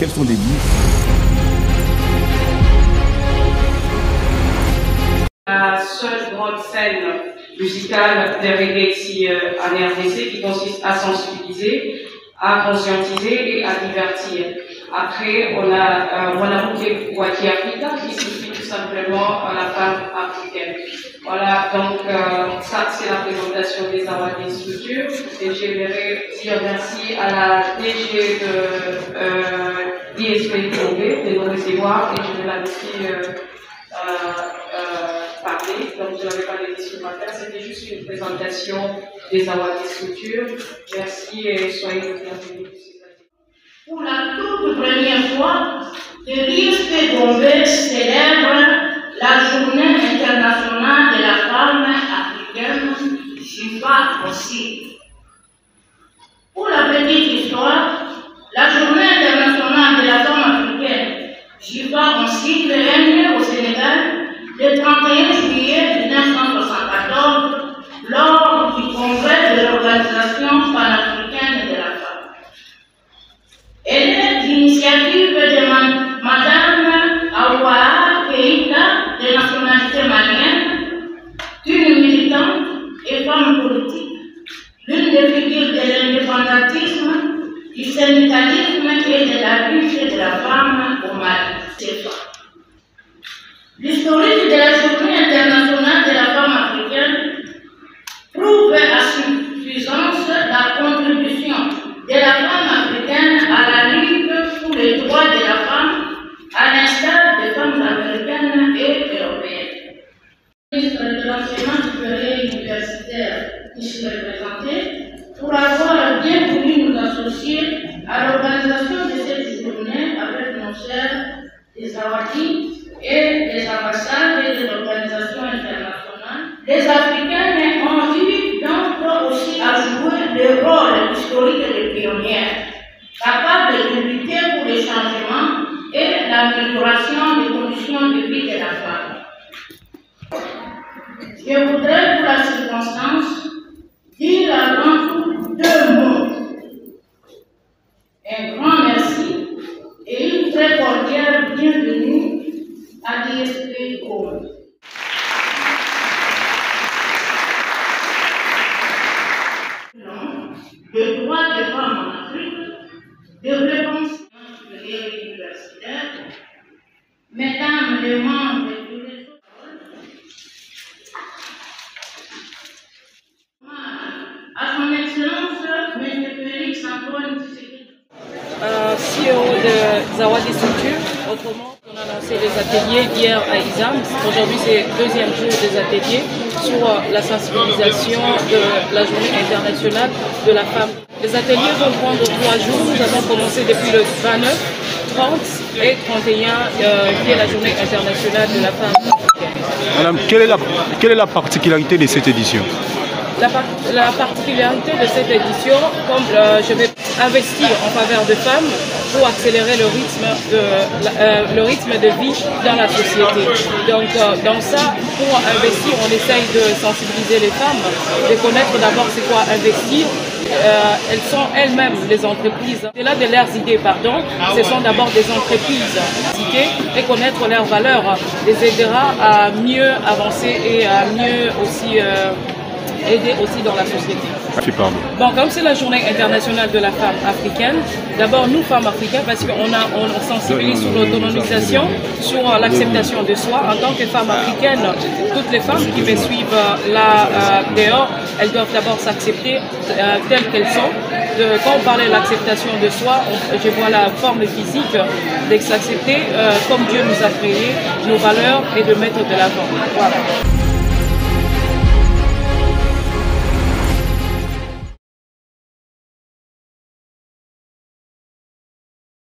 Quels sont les livres? La seule grande scène musicale de reggae ici en RDC qui consiste à sensibiliser, à conscientiser et à divertir. Après, on a Mon amour Waki Africa qui signifie tout simplement la femme africaine. Voilà, donc ça c'est la présentation des awards des structures et j'aimerais dire merci à la DG de d'ISP de nous recevoir et je vais la laisser parler. Donc je n'avais pas de questions à faire, c'était juste une présentation des awards des structures. Merci et soyez les bienvenus. Pour la toute première fois, l'ISP Gombe célèbre la Journée internationale de la femme africaine, JIFA aussi. Pour la petite histoire, la Journée internationale de la femme africaine, JIFA aussi, est née au Sénégal le 31 juillet 1974 lors du congrès de l'Organisation panafricaine de la femme. Elle est l'initiative de Madame Awa Keïta, de nationalité malienne, une militante et femme politique, l'une des figures de l'indépendantisme, du syndicalisme et de la lutte de la femme au Mali. L'historique de la Journée internationale de la femme africaine prouve à suffisance la contribution de la femme africaine à la lutte pour les droits de la femme, à l'instar des femmes américaines et européennes. Le ministre de l'Enseignement supérieur et universitaire ici représenté, pour avoir bien voulu nous associer à l'organisation de cette journée avec nos chers des Awadis et des ambassades et des organisations internationales. Les Africaines ont eu donc aussi à jouer le rôle historique de pionnières, capables de lutter pour les changements et l'amélioration des conditions de vie de la femme. Je voudrais, pour la circonstance, dire avant tout deux mots. Un grand merci et une très cordiale bienvenue à l'ISP Gombe. Le droit des femmes en Afrique, de réponse supérieure et universitaire, mesdames les membres du réseau, à son Excellence, M. Félix Antoine Tshisekedi. CEO de Zawadi Structure, autrement, on a lancé les ateliers hier à Izam. Aujourd'hui, c'est le deuxième jour des ateliers sur la sensibilisation de la Journée internationale de la femme. Les ateliers vont prendre 3 jours. Nous avons commencé depuis le 29, 30 et 31, qui est la Journée internationale de la femme. Madame, quelle est la particularité de cette édition? La particularité de cette édition, comme je vais investir en faveur de femmes pour accélérer le rythme de vie dans la société. Donc dans ça, pour investir, on essaye de sensibiliser les femmes, de connaître d'abord c'est quoi investir. Elles sont elles-mêmes les entreprises. C'est-là de leurs idées, pardon. Ce sont d'abord des entreprises. Et connaître leurs valeurs les aidera à mieux avancer et à mieux aussi aider aussi dans la société. Bon, comme c'est la journée internationale de la femme africaine, d'abord nous femmes africaines, parce qu'on sensibilise sur l'autonomisation, sur l'acceptation de soi. En tant que femme africaine, toutes les femmes qui me suivent là dehors, elles doivent d'abord s'accepter telles qu'elles sont. Quand on parle de l'acceptation de soi, je vois la forme physique, de s'accepter comme Dieu nous a créé, nos valeurs et de mettre de l'avant. Voilà.